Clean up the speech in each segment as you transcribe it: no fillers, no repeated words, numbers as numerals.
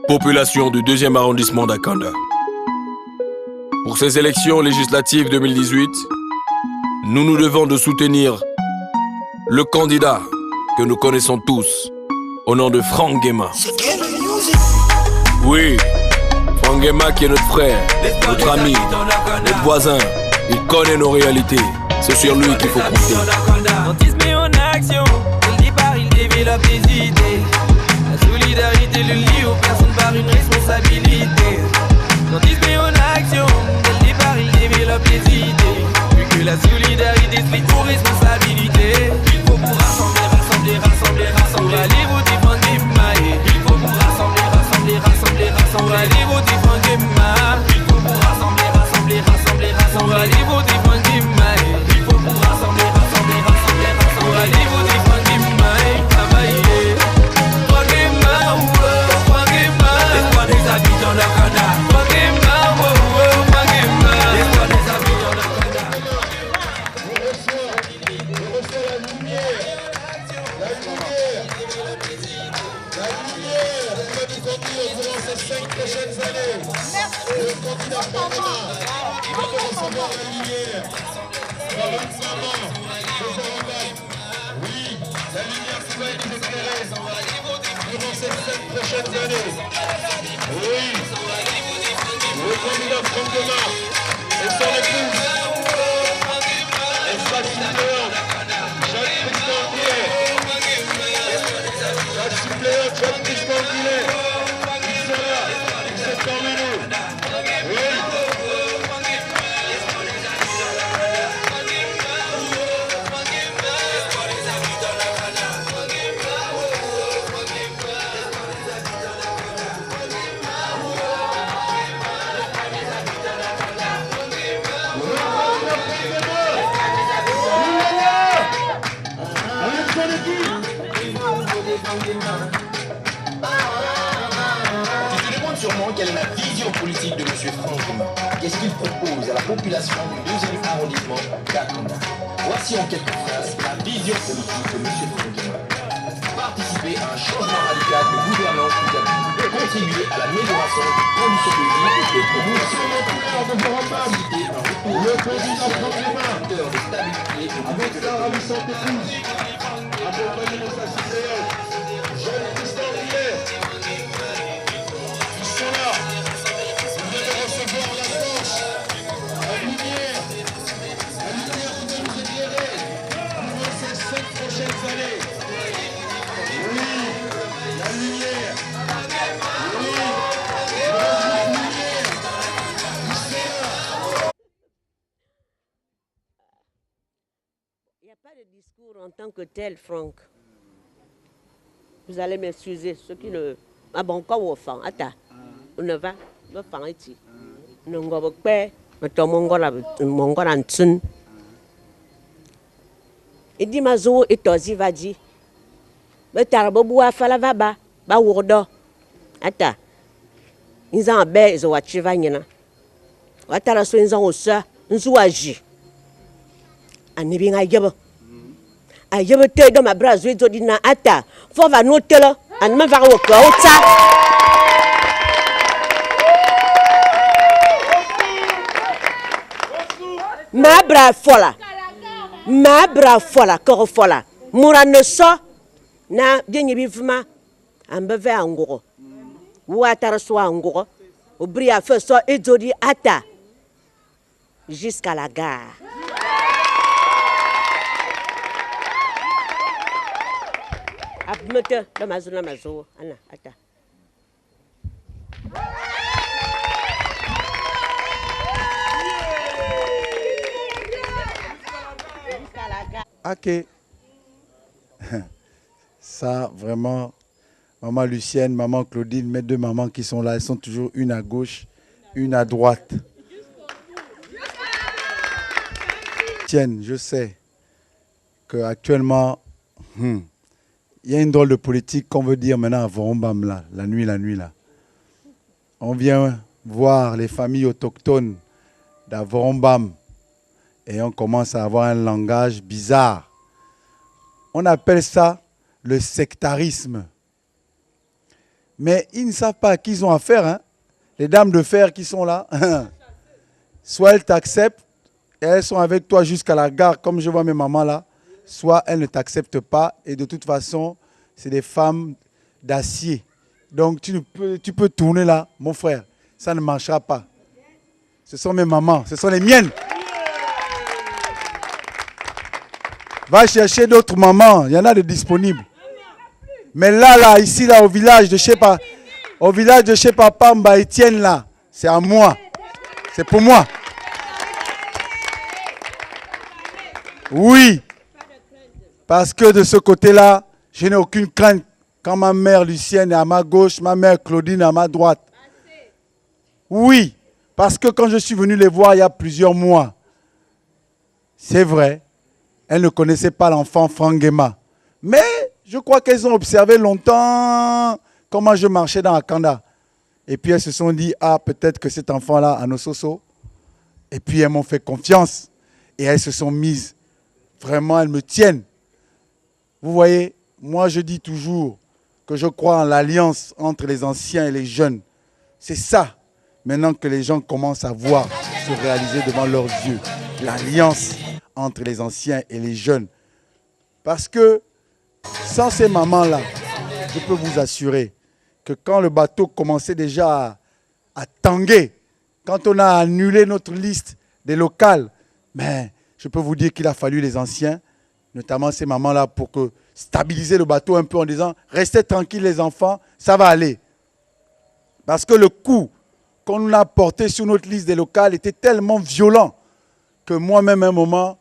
Population du 2e arrondissement d'Akanda. Pour ces élections législatives 2018, nous nous devons de soutenir le candidat que nous connaissons tous, au nom de Franck Guéma. Oui, Franck Guéma qui est notre frère, notre ami, notre voisin. Il connaît nos réalités. C'est sur lui qu'il faut compter. Quand il se met en action, dès le départ il développe des idées. La solidarité le lie aux personnes par une responsabilité. Quand il se met en action, dès le départ il développe des idées. Vu que la solidarité se fait aux responsabilités. Il faut vous rassembler, rassembler, rassembler, rassembler. Allez voter Franck Guéma. Il faut vous rassembler, rassembler, rassembler, rassembler. Allez voter Franck Guéma. Il faut vous rassembler, rassembler, rassembler, rassembler. Allez voter Franck Guéma. Il faut vous rassembler, rassembler, rassembler, rassembler. Allez voter Franck Guéma. Travailler. Franck Guéma, Franck Guéma. L'espoir des habitants d'Akanda. Franck Guéma, Franck Guéma. L'espoir des habitants d'Akanda. Durant ces 5 prochaines années, le candidat Franck Guéma va recevoir la lumière par une maman de Vorambam. Oui, la lumière qui va être éclairée durant ces 5 prochaines années. Oui, le candidat Franck Guéma et son épouse, espace suppléant, Jacques Tristan-Guillet. Jacques suppléant, Jacques Tristan-Guillet. Ils sont là, ils sont parmi nous. Oui. Tu te demandes sûrement quelle est la vision politique de M. Franck Guéma. Qu'est-ce qu'il propose à la population du 2e arrondissement d'Akanda? Voici en quelques phrases la vision politique de M. Franck Guéma. Participer à un changement radical de gouvernance du Gabon, contribuer à l'amélioration des conditions de vie et de promotion de faciliter un retour Le président Franck Guéma, de stabilité et avec sa ravissante épouse, accompagné de sa suppléante, Jacques Tristan-Guillet. Ils sont là. Ils viennent de recevoir la torche, la lumière qui va nous éclairer durant ces 5 prochaines années. Oui, la lumière. Oui, la lumière. Ils sont là. Il n'y a pas de discours en tant que tel, Franck. Vous allez m'excuser, ceux qui ne... Ah bon, quand on fait, attends, on ne va pas faire ici. On ne va pas faire mon tsun. Il dit, ma zo et tozi va dire. Mais t'as beau faire la va wourdo. Attends. Ils ont un bel, ils ont un chivagna. Attends, ils ont un ça, ils ont un jus. On est bien à y avoir. Je vais te donner ma bras, je vais te dire, attends, faut va noter là, on me va au cœur, ça. Ma bras fola, corps fola. Moura ne so, na bien vivement, un bébé en gros. Ou à tarassoa en gros, au bris à feu so et jodi attends, jusqu'à la gare. Abmete la mazo ana ata Ok. Ça, vraiment, maman Lucienne, maman Claudine, mes 2 mamans qui sont là, elles sont toujours une à gauche, une à droite. Tiens, je sais qu'actuellement, il y a une drôle de politique qu'on veut dire maintenant à Vorambam, là, la nuit là. On vient voir les familles autochtones d'Vorambam et on commence à avoir un langage bizarre. On appelle ça le sectarisme. Mais ils ne savent pas à qui ils ont affaire. Hein. Les dames de fer qui sont là. Soit elles t'acceptent et elles sont avec toi jusqu'à la gare, comme je vois mes mamans là. Soit elles ne t'acceptent pas. Et de toute façon, c'est des femmes d'acier. Donc tu peux tourner là, mon frère. Ça ne marchera pas. Ce sont mes mamans, ce sont les miennes. Va chercher d'autres mamans, il y en a de disponibles. Mais là, ici, là, au village de chez Papa Mba Etienne, là, c'est à moi. C'est pour moi. Oui. Parce que de ce côté-là, je n'ai aucune crainte. Quand ma mère Lucienne est à ma gauche, ma mère Claudine est à ma droite. Oui. Parce que quand je suis venu les voir il y a plusieurs mois, c'est vrai, elles ne connaissaient pas l'enfant Frangema. Mais je crois qu'elles ont observé longtemps comment je marchais dans Akanda. Et puis elles se sont dit, ah, peut-être que cet enfant-là a nos sosos. Et puis elles m'ont fait confiance. Et elles se sont mises. Vraiment, elles me tiennent. Vous voyez, moi je dis toujours que je crois en l'alliance entre les anciens et les jeunes. C'est ça, maintenant que les gens commencent à voir se réaliser devant leurs yeux. L'alliance entre les anciens et les jeunes. Parce que sans ces mamans-là, je peux vous assurer que quand le bateau commençait déjà à tanguer, quand on a annulé notre liste des locales, mais je peux vous dire qu'il a fallu les anciens, notamment ces mamans-là, pour que stabiliser le bateau un peu en disant « Restez tranquilles les enfants, ça va aller ». Parce que le coup qu'on nous a porté sur notre liste des locales était tellement violent que moi-même, à un moment,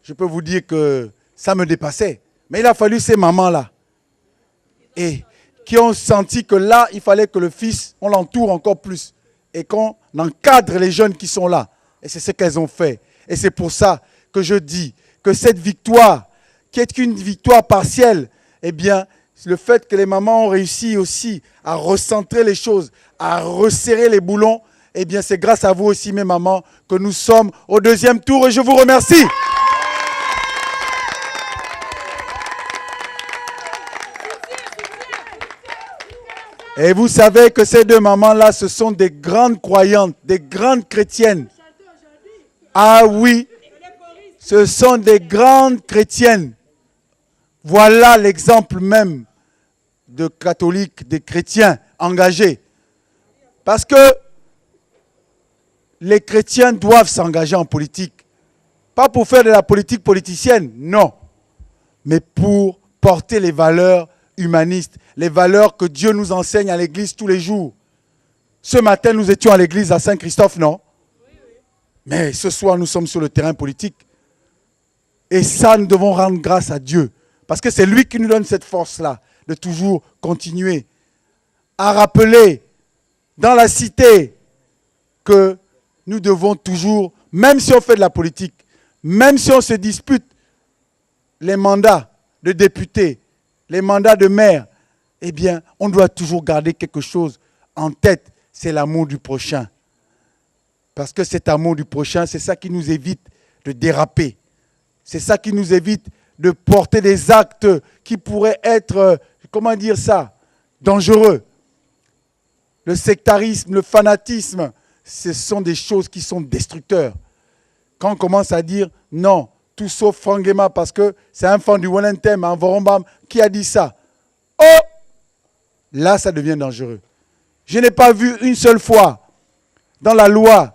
je peux vous dire que ça me dépassait. Mais il a fallu ces mamans-là. Et qui ont senti que là, il fallait que le fils, on l'entoure encore plus. Et qu'on encadre les jeunes qui sont là. Et c'est ce qu'elles ont fait. Et c'est pour ça que je dis que cette victoire, qui est qu'une victoire partielle, eh bien, le fait que les mamans ont réussi aussi à recentrer les choses, à resserrer les boulons, eh bien, c'est grâce à vous aussi, mes mamans, que nous sommes au deuxième tour. Et je vous remercie. Et vous savez que ces deux mamans-là, ce sont des grandes croyantes, des grandes chrétiennes. Ah oui, ce sont des grandes chrétiennes. Voilà l'exemple même de catholiques, des chrétiens engagés. Parce que les chrétiens doivent s'engager en politique. Pas pour faire de la politique politicienne, non. Mais pour porter les valeurs humanistes, les valeurs que Dieu nous enseigne à l'église tous les jours. Ce matin, nous étions à l'église à Saint-Christophe, non? Mais ce soir, nous sommes sur le terrain politique. Et ça, nous devons rendre grâce à Dieu. Parce que c'est lui qui nous donne cette force-là, de toujours continuer à rappeler dans la cité que nous devons toujours, même si on fait de la politique, même si on se dispute les mandats de députés, les mandats de maire, eh bien, on doit toujours garder quelque chose en tête, c'est l'amour du prochain. Parce que cet amour du prochain, c'est ça qui nous évite de déraper. C'est ça qui nous évite de porter des actes qui pourraient être, comment dire ça, dangereux. Le sectarisme, le fanatisme, ce sont des choses qui sont destructeurs. Quand on commence à dire non, tout sauf Frangema, parce que c'est un fan du Wellington, un Vorombam, qui a dit ça. Oh! Là, ça devient dangereux. Je n'ai pas vu une seule fois dans la loi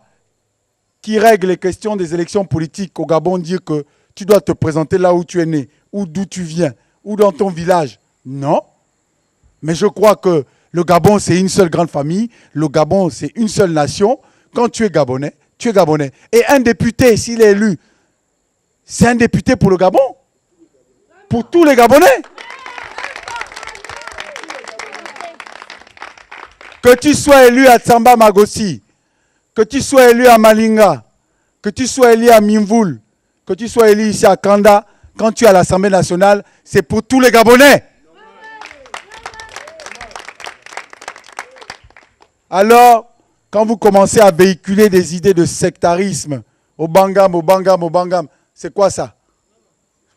qui règle les questions des élections politiques au Gabon dire que tu dois te présenter là où tu es né, ou d'où tu viens, ou dans ton village. Non. Mais je crois que le Gabon, c'est une seule grande famille. Le Gabon, c'est une seule nation. Quand tu es Gabonais, tu es Gabonais. Et un député, s'il est élu, c'est un député pour le Gabon. Pour tous les Gabonais. Que tu sois élu à Tsamba Magossi, que tu sois élu à Malinga, que tu sois élu à Mimvoul, que tu sois élu ici à Kanda, quand tu es à l'Assemblée nationale, c'est pour tous les Gabonais. Alors, quand vous commencez à véhiculer des idées de sectarisme, au Bangam, c'est quoi ça?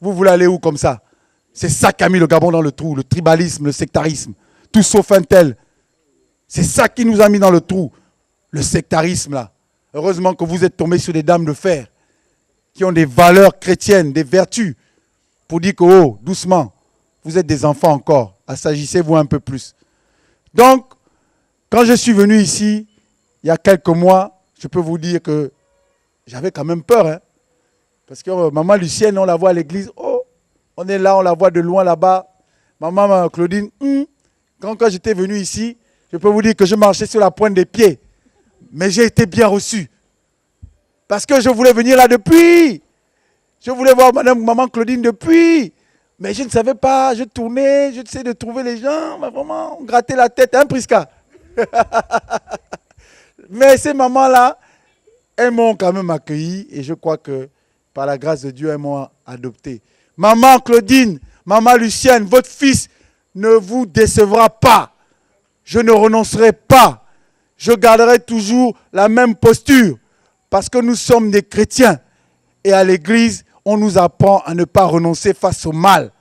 Vous voulez aller où comme ça? C'est ça qui a mis le Gabon dans le trou, le tribalisme, le sectarisme. tout sauf un tel. C'est ça qui nous a mis dans le trou. Le sectarisme là. Heureusement que vous êtes tombés sur des dames de fer qui ont des valeurs chrétiennes, des vertus, pour dire que, oh, doucement, vous êtes des enfants encore, assagissez-vous un peu plus. Donc, quand je suis venu ici, il y a quelques mois, je peux vous dire que j'avais quand même peur. Hein, parce que maman Lucienne, on la voit à l'église, oh, on est là, on la voit de loin là-bas. Maman Claudine, quand j'étais venu ici, je peux vous dire que je marchais sur la pointe des pieds. Mais j'ai été bien reçu. Parce que je voulais venir là depuis. Je voulais voir maman Claudine depuis. Mais je ne savais pas. Je tournais, je essayais de trouver les gens. Mais vraiment, on grattait la tête. Hein, Prisca? Mais ces mamans-là, elles m'ont quand même accueilli. Et je crois que par la grâce de Dieu, elles m'ont adopté. Maman Claudine, maman Lucienne, votre fils ne vous décevra pas. Je ne renoncerai pas. Je garderai toujours la même posture. Parce que nous sommes des chrétiens. Et à l'église, on nous apprend à ne pas renoncer face au mal.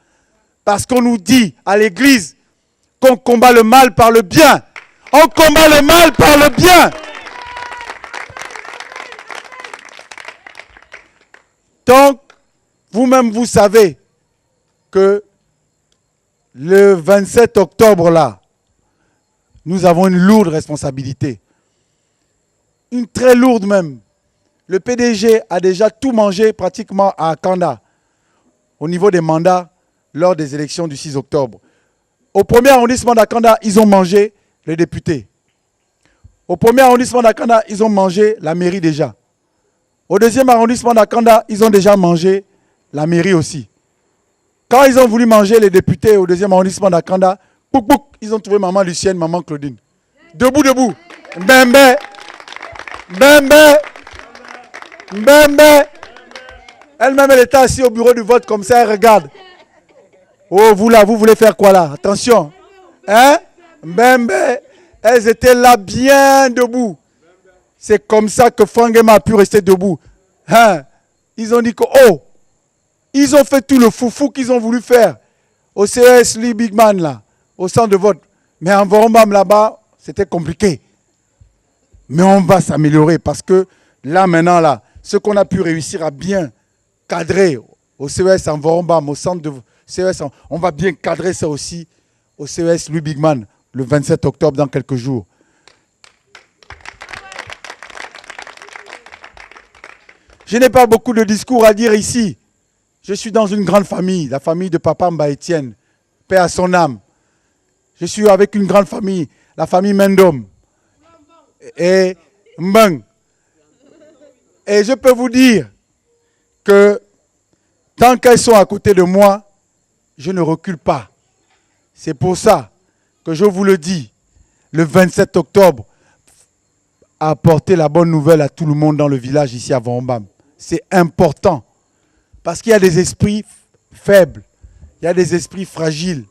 Parce qu'on nous dit à l'église qu'on combat le mal par le bien. On combat le mal par le bien. Donc, vous-même, vous savez que le 27 octobre, là, nous avons une lourde responsabilité. Une très lourde même. Le PDG a déjà tout mangé pratiquement à Kanda, au niveau des mandats, lors des élections du 6 octobre. Au premier arrondissement d'Akanda, ils ont mangé les députés. Au premier arrondissement d'Akanda, ils ont mangé la mairie déjà. Au deuxième arrondissement d'Akanda, ils ont déjà mangé la mairie aussi. Quand ils ont voulu manger les députés au deuxième arrondissement d'Akanda, ils ont trouvé maman Lucienne, maman Claudine. Debout, debout. Mbembe. Mbembe. Mbembe. Elle-même, elle était assise au bureau du vote comme ça, elle regarde. Oh, vous là, vous voulez faire quoi là? Attention. Hein? Mbembe. Elles étaient là bien debout. C'est comme ça que Fangema a pu rester debout. Hein? Ils ont dit que, oh, ils ont fait tout le foufou qu'ils ont voulu faire. Au CES Lee Bigman là, au centre de vote. Mais en Vorombam là-bas, c'était compliqué. Mais on va s'améliorer parce que là maintenant là, ce qu'on a pu réussir à bien cadrer au CES en Vorombam, au centre de CES, on va bien cadrer ça aussi au CES Louis Bigman le 27 octobre dans quelques jours. Je n'ai pas beaucoup de discours à dire ici. Je suis dans une grande famille, la famille de Papa Mba Etienne, paix à son âme. Je suis avec une grande famille, la famille Mendom et Mbeng. Et je peux vous dire que tant qu'elles sont à côté de moi, je ne recule pas. C'est pour ça que je vous le dis, le 27 octobre, apporter la bonne nouvelle à tout le monde dans le village ici à Vorombam. C'est important. Parce qu'il y a des esprits faibles, il y a des esprits fragiles.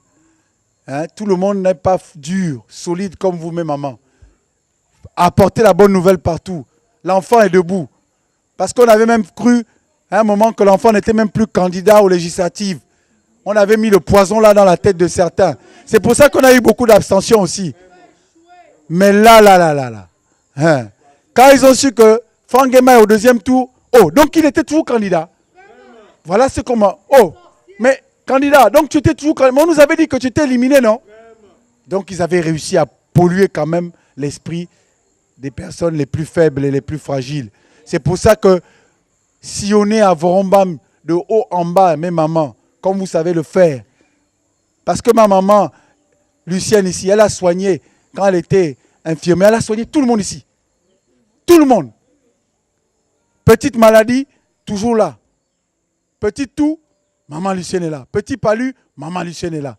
Hein? Tout le monde n'est pas dur, solide comme vous-même, maman. Apportez la bonne nouvelle partout. L'enfant est debout. Parce qu'on avait même cru à un moment que l'enfant n'était même plus candidat aux législatives. On avait mis le poison là dans la tête de certains. C'est pour ça qu'on a eu beaucoup d'abstention aussi. Mais là. Hein? Quand ils ont su que Fangema est au deuxième tour, oh, donc il était toujours candidat. Voilà ce qu'on m'a... Oh, mais candidat, donc tu étais toujours candidat. On nous avait dit que tu étais éliminé, non? Donc ils avaient réussi à polluer quand même l'esprit des personnes les plus faibles et les plus fragiles. C'est pour ça que sillonner à Vorombam de haut en bas, mes mamans, comme vous savez le faire. Parce que ma maman, Lucienne ici, elle a soigné, quand elle était infirmière, elle a soigné tout le monde ici. Tout le monde. Petite maladie, toujours là. Petit tout, maman Lucienne est là. Petit palu, maman Lucienne est là.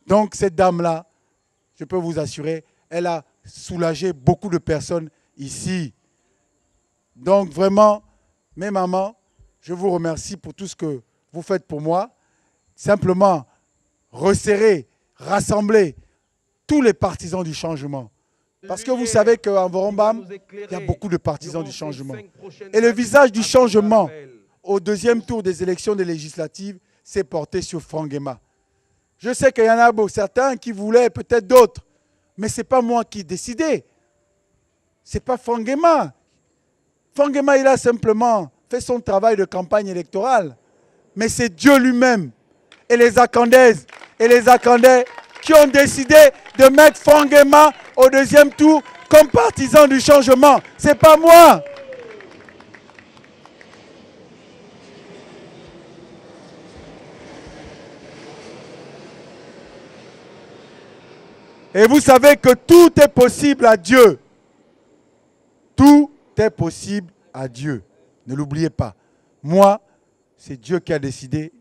Donc cette dame-là, je peux vous assurer, elle a soulagé beaucoup de personnes ici. Donc vraiment, mes mamans, je vous remercie pour tout ce que vous faites pour moi. Simplement, resserrer, rassembler tous les partisans du changement. Parce que vous savez qu'en Vorombam, il y a beaucoup de partisans du changement. Et le visage du changement, au deuxième tour des élections des législatives, s'est porté sur Fangema. Je sais qu'il y en a certains qui voulaient, peut-être d'autres. Mais ce n'est pas moi qui ai décidé. Ce n'est pas Fangema. Fangema, il a simplement fait son travail de campagne électorale. Mais c'est Dieu lui-même et les Akandaises et les Akandais qui ont décidé de mettre Fangema au deuxième tour comme partisan du changement. Ce n'est pas moi. Et vous savez que tout est possible à Dieu. Tout est possible à Dieu. Ne l'oubliez pas. Moi, c'est Dieu qui a décidé.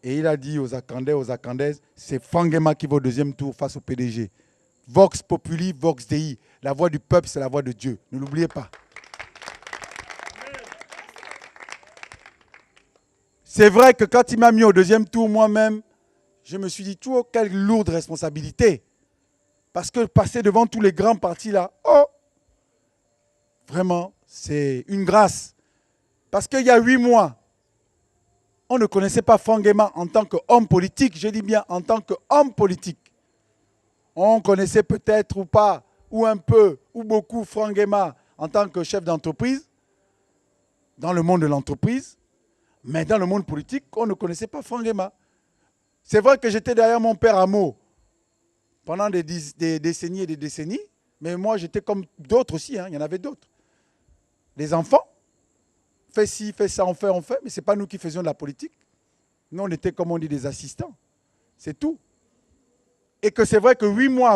Et il a dit aux Akandais, aux Akandaises, c'est Fangema qui va au deuxième tour face au PDG. Vox Populi, Vox Dei. La voix du peuple, c'est la voix de Dieu. Ne l'oubliez pas. C'est vrai que quand il m'a mis au deuxième tour, moi-même, je me suis dit, quelle lourde responsabilité. Parce que passer devant tous les grands partis là, oh, vraiment, c'est une grâce. Parce qu'il y a 8 mois, on ne connaissait pas Fangema en tant qu'homme politique. Je dis bien en tant qu'homme politique. On connaissait peut-être ou pas, ou un peu, ou beaucoup Fangema en tant que chef d'entreprise, dans le monde de l'entreprise. Mais dans le monde politique, on ne connaissait pas Fangema. C'est vrai que j'étais derrière mon père Amo pendant des décennies et des décennies. Mais moi, j'étais comme d'autres aussi. Il y en avait d'autres. Les enfants, fais ci, fais ça, on fait. Mais ce n'est pas nous qui faisions de la politique. Nous, on était, comme on dit, des assistants. C'est tout. Et que c'est vrai que 8 mois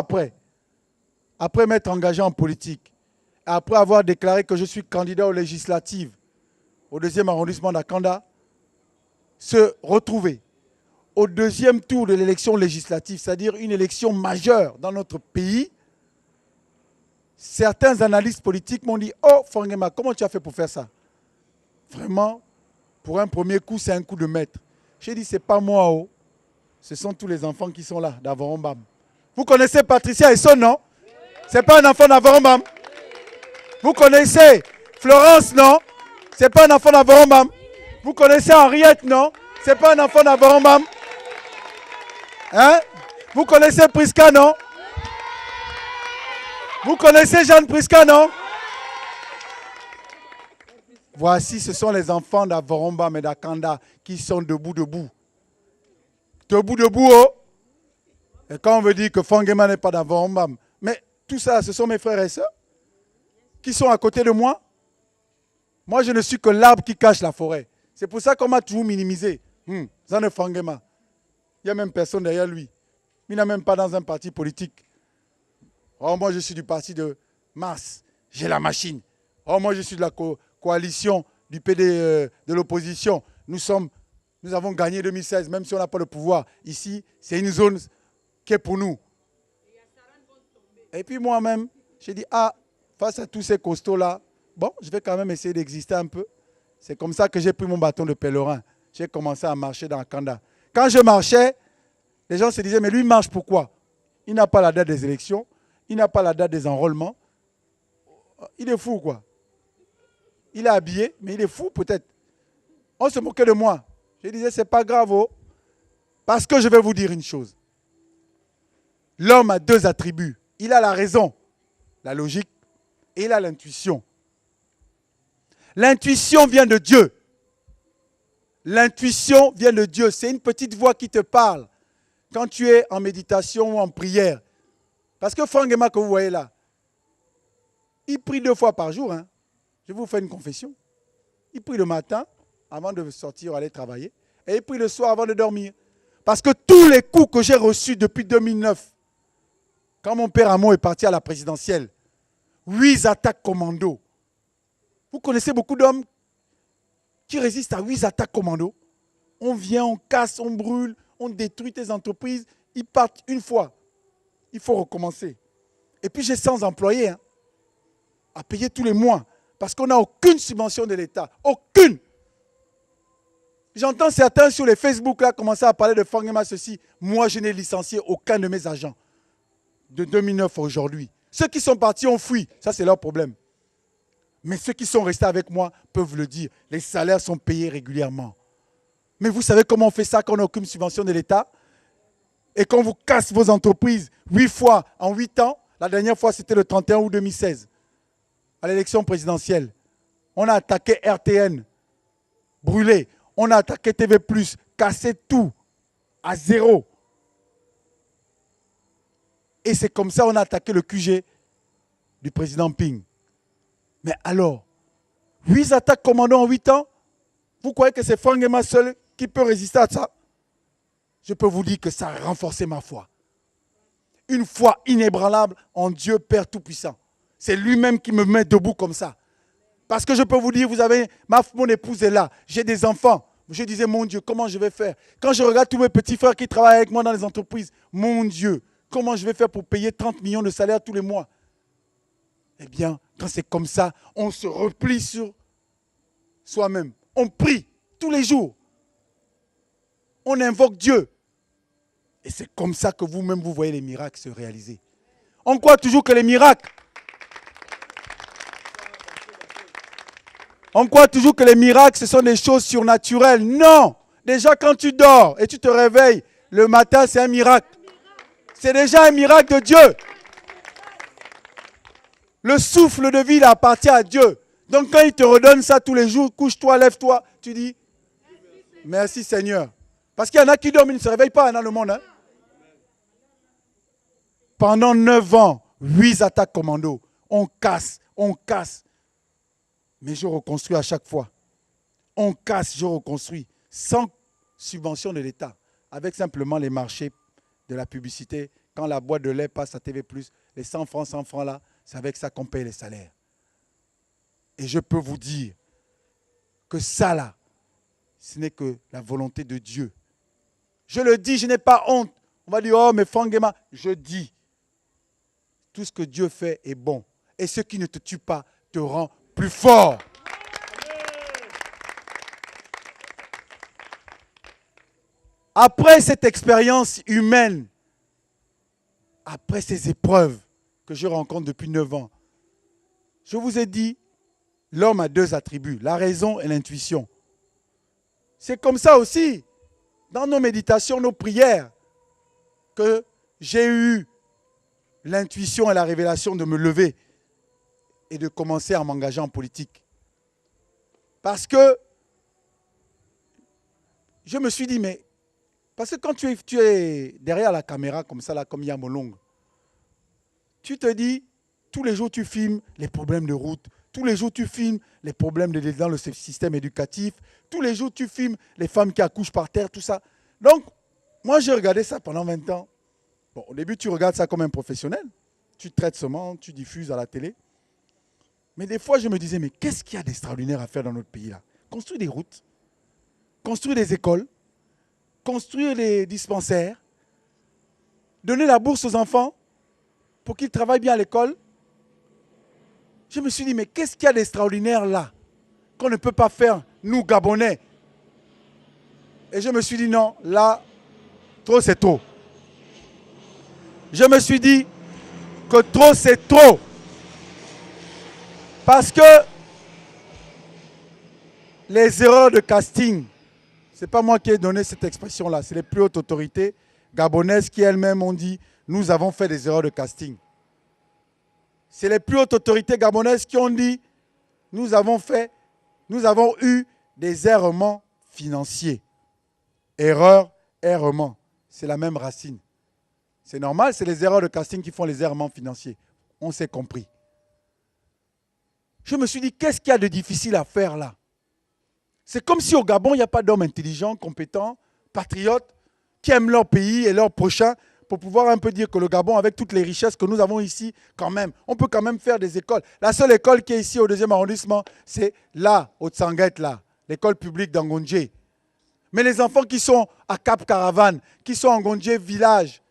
après m'être engagé en politique, après avoir déclaré que je suis candidat aux législatives, au 2e arrondissement d'Akanda, se retrouver au 2e tour de l'élection législative, c'est-à-dire une élection majeure dans notre pays, certains analystes politiques m'ont dit « Oh, Fangema, comment tu as fait pour faire ça ?» Vraiment, pour un premier coup, c'est un coup de maître. J'ai dit « C'est pas moi, oh. Ce sont tous les enfants qui sont là, d'Avorombam. » Vous connaissez Patricia Esson, non? Ce n'est pas un enfant d'Avorombam. Vous connaissez Florence, non? Ce n'est pas un enfant d'Avorombam. Vous connaissez Henriette, non? Ce n'est pas un enfant d'Avorombam. Hein? Vous connaissez Prisca, non? Vous connaissez Jeanne Prisca, non? Voici, ce sont les enfants d'Avorombam et d'Akanda qui sont debout. Debout, oh! Et quand on veut dire que Fangema n'est pas d'Avorombam, mais tout ça, ce sont mes frères et sœurs qui sont à côté de moi. Moi, je ne suis que l'arbre qui cache la forêt. C'est pour ça qu'on m'a toujours minimisé. Ça ne Fangema. Il n'y a même personne derrière lui. Il n'est même pas dans un parti politique. Oh, moi, je suis du parti de Mars. J'ai la machine. Oh, moi, je suis de la coalition du PD de l'opposition. Nous avons gagné 2016, même si on n'a pas le pouvoir. Ici, c'est une zone qui est pour nous. Et puis moi-même, j'ai dit, face à tous ces costauds-là, bon, je vais quand même essayer d'exister un peu. C'est comme ça que j'ai pris mon bâton de pèlerin. J'ai commencé à marcher dans Akanda. Quand je marchais, les gens se disaient, mais lui, il marche pourquoi? Il n'a pas la date des élections, il n'a pas la date des enrôlements. Il est fou, quoi. Il est habillé, mais il est fou, peut-être. On se moquait de moi. Je disais, c'est pas grave, oh. Parce que je vais vous dire une chose. L'homme a 2 attributs. Il a la raison, la logique, et il a l'intuition. L'intuition vient de Dieu. L'intuition vient de Dieu. C'est une petite voix qui te parle quand tu es en méditation ou en prière. Parce que Fangema que vous voyez là, il prie 2 fois par jour. Je vous fais une confession. Il prie le matin avant de sortir aller travailler. Et il prie le soir avant de dormir. Parce que tous les coups que j'ai reçus depuis 2009, quand mon père Hamon est parti à la présidentielle, 8 attaques commando. Vous connaissez beaucoup d'hommes qui résistent à 8 attaques commando. On vient, on casse, on brûle, on détruit tes entreprises. Ils partent une fois. Il faut recommencer. Et puis j'ai 100 employés à payer tous les mois. Parce qu'on n'a aucune subvention de l'État. Aucune. J'entends certains sur les Facebook là commencer à parler de Fangema ceci. Moi, je n'ai licencié aucun de mes agents. De 2009 à aujourd'hui. Ceux qui sont partis ont fui. Ça, c'est leur problème. Mais ceux qui sont restés avec moi peuvent le dire. Les salaires sont payés régulièrement. Mais vous savez comment on fait ça quand on n'a aucune subvention de l'État? et qu'on vous casse vos entreprises 8 fois en 8 ans. La dernière fois, c'était le 31 août 2016, à l'élection présidentielle. On a attaqué RTN, brûlé. On a attaqué TV+, cassé tout, à zéro. Et c'est comme ça qu'on a attaqué le QG du président Ping. Mais alors, 8 attaques commando en 8 ans, vous croyez que c'est Franck Nguema seul qui peut résister à ça? Je peux vous dire que ça a renforcé ma foi. Une foi inébranlable en Dieu Père Tout-Puissant. C'est lui-même qui me met debout comme ça. Parce que je peux vous dire, vous avez, mon épouse est là, j'ai des enfants. Je disais, mon Dieu, comment je vais faire? Quand je regarde tous mes petits frères qui travaillent avec moi dans les entreprises, mon Dieu, comment je vais faire pour payer 30 millions de salaire tous les mois? Eh bien, quand c'est comme ça, on se replie sur soi-même. On prie tous les jours. On invoque Dieu. Et c'est comme ça que vous-même, vous voyez les miracles se réaliser. On croit toujours que les miracles... On croit toujours que les miracles, ce sont des choses surnaturelles. Non! Déjà, quand tu dors et tu te réveilles le matin, c'est un miracle. C'est déjà un miracle de Dieu. Le souffle de vie, il appartient à Dieu. Donc, quand il te redonne ça tous les jours, couche-toi, lève-toi, tu dis, merci Seigneur. Parce qu'il y en a qui dorment, ils ne se réveillent pas dans le monde. Hein? Pendant 9 ans, 8 attaques commando. On casse, on casse. Mais je reconstruis à chaque fois. On casse, je reconstruis. Sans subvention de l'État. Avec simplement les marchés de la publicité. Quand la boîte de lait passe à TV+, les 100 francs là, c'est avec ça qu'on paye les salaires. Et je peux vous dire que ça là, ce n'est que la volonté de Dieu. Je le dis, je n'ai pas honte. On va dire, oh mais Franck Nguema, je dis, tout ce que Dieu fait est bon. Et ce qui ne te tue pas te rend plus fort. Après cette expérience humaine, après ces épreuves que je rencontre depuis 9 ans, je vous ai dit, l'homme a 2 attributs, la raison et l'intuition. C'est comme ça aussi, dans nos méditations, nos prières, que j'ai eu l'intuition et la révélation de me lever et de commencer à m'engager en politique. Parce que je me suis dit, mais parce que quand tu es derrière la caméra comme ça, là, comme Yamolong, tu te dis, tous les jours tu filmes les problèmes de route, tous les jours tu filmes les problèmes dans le système éducatif, tous les jours tu filmes les femmes qui accouchent par terre, tout ça. Donc, moi j'ai regardé ça pendant 20 ans. Bon, au début tu regardes ça comme un professionnel, tu traites seulement, tu diffuses à la télé. Mais des fois je me disais, mais qu'est-ce qu'il y a d'extraordinaire à faire dans notre pays là? Construire des routes, construire des écoles, construire des dispensaires, donner la bourse aux enfants pour qu'ils travaillent bien à l'école. Je me suis dit, mais qu'est-ce qu'il y a d'extraordinaire là qu'on ne peut pas faire, nous, Gabonais? Et je me suis dit, non, là, trop c'est trop. Je me suis dit que trop c'est trop. Parce que les erreurs de casting, ce n'est pas moi qui ai donné cette expression-là, c'est les plus hautes autorités gabonaises qui elles-mêmes ont dit, nous avons fait des erreurs de casting. C'est les plus hautes autorités gabonaises qui ont dit, nous avons eu des errements financiers. Erreur, errement, c'est la même racine. C'est normal, c'est les erreurs de casting qui font les errements financiers. On s'est compris. Je me suis dit, qu'est-ce qu'il y a de difficile à faire là? C'est comme si au Gabon, il n'y a pas d'hommes intelligents, compétents, patriotes, qui aiment leur pays et leur prochain, pour pouvoir un peu dire que le Gabon, avec toutes les richesses que nous avons ici, quand même, on peut quand même faire des écoles. La seule école qui est ici au 2e arrondissement, c'est là, au Tsanguet, là, l'école publique d'Angondje. Mais les enfants qui sont à Cap Caravane, qui sont en Ngondje village,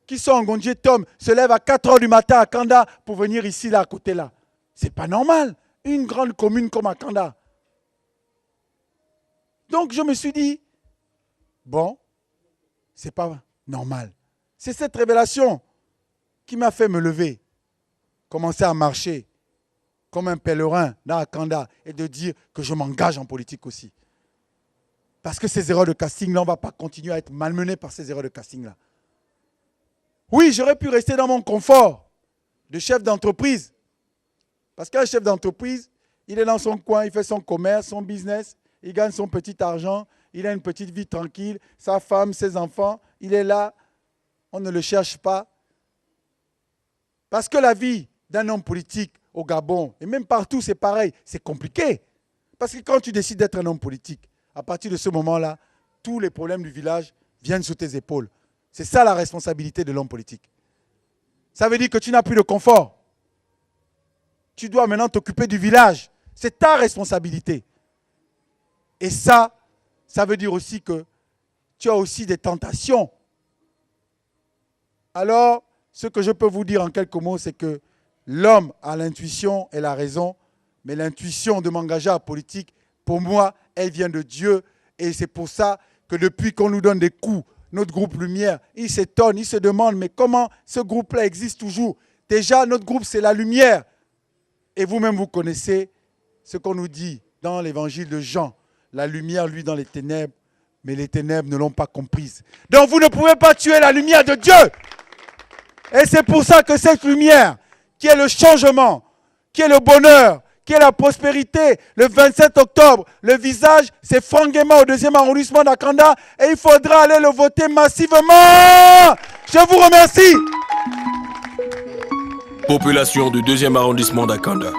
qui sont en Ngondje Tom, se lèvent à 4 h du matin à Kanda pour venir ici, là, à côté, là. C'est pas normal, une grande commune comme à Kanda. Donc je me suis dit, bon, c'est pas normal. C'est cette révélation qui m'a fait me lever, commencer à marcher comme un pèlerin dans Akanda et de dire que je m'engage en politique aussi. Parce que ces erreurs de casting-là, on ne va pas continuer à être malmené par ces erreurs de casting-là. Oui, j'aurais pu rester dans mon confort de chef d'entreprise. Parce qu'un chef d'entreprise, il est dans son coin, il fait son commerce, son business, il gagne son petit argent, il a une petite vie tranquille, sa femme, ses enfants, il est là, on ne le cherche pas. Parce que la vie d'un homme politique au Gabon, et même partout, c'est pareil, c'est compliqué. Parce que quand tu décides d'être un homme politique, à partir de ce moment-là, tous les problèmes du village viennent sur tes épaules. C'est ça la responsabilité de l'homme politique. Ça veut dire que tu n'as plus de confort. Tu dois maintenant t'occuper du village. C'est ta responsabilité. Et ça veut dire aussi que tu as aussi des tentations. Alors, ce que je peux vous dire en quelques mots, c'est que l'homme a l'intuition et la raison, mais l'intuition de m'engager en politique, pour moi, elle vient de Dieu. Et c'est pour ça que depuis qu'on nous donne des coups, notre groupe Lumière, il s'étonne, il se demande, mais comment ce groupe-là existe toujours? Déjà, notre groupe, c'est la lumière. Et vous-même, vous connaissez ce qu'on nous dit dans l'évangile de Jean. La lumière, lui, dans les ténèbres, mais les ténèbres ne l'ont pas comprise. Donc, vous ne pouvez pas tuer la lumière de Dieu. Et c'est pour ça que cette lumière, qui est le changement, qui est le bonheur, qui est la prospérité, le 27 octobre, le visage, c'est Franck Nguema au 2e arrondissement d'Akanda et il faudra aller le voter massivement. Je vous remercie. Population du 2e arrondissement d'Akanda.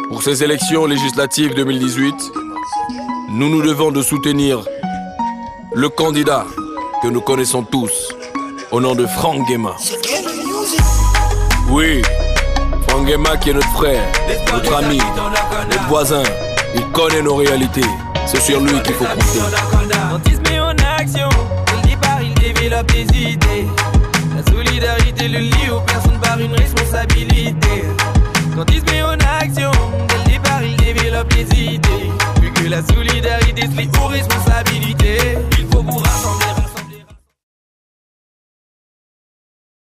Pour ces élections législatives 2018, nous nous devons de soutenir le candidat que nous connaissons tous, au nom de Franck Nguema. Oui, Franck Nguema qui est notre frère, notre ami, notre voisin. Il connaît nos réalités. C'est sur lui qu'il faut compter. Quand il se met en action, dès le départ il développe des idées. La solidarité le lie aux personnes par une responsabilité. Quand il se met en action, dès le départ il développe des idées. Vu que la solidarité se lie aux responsabilités.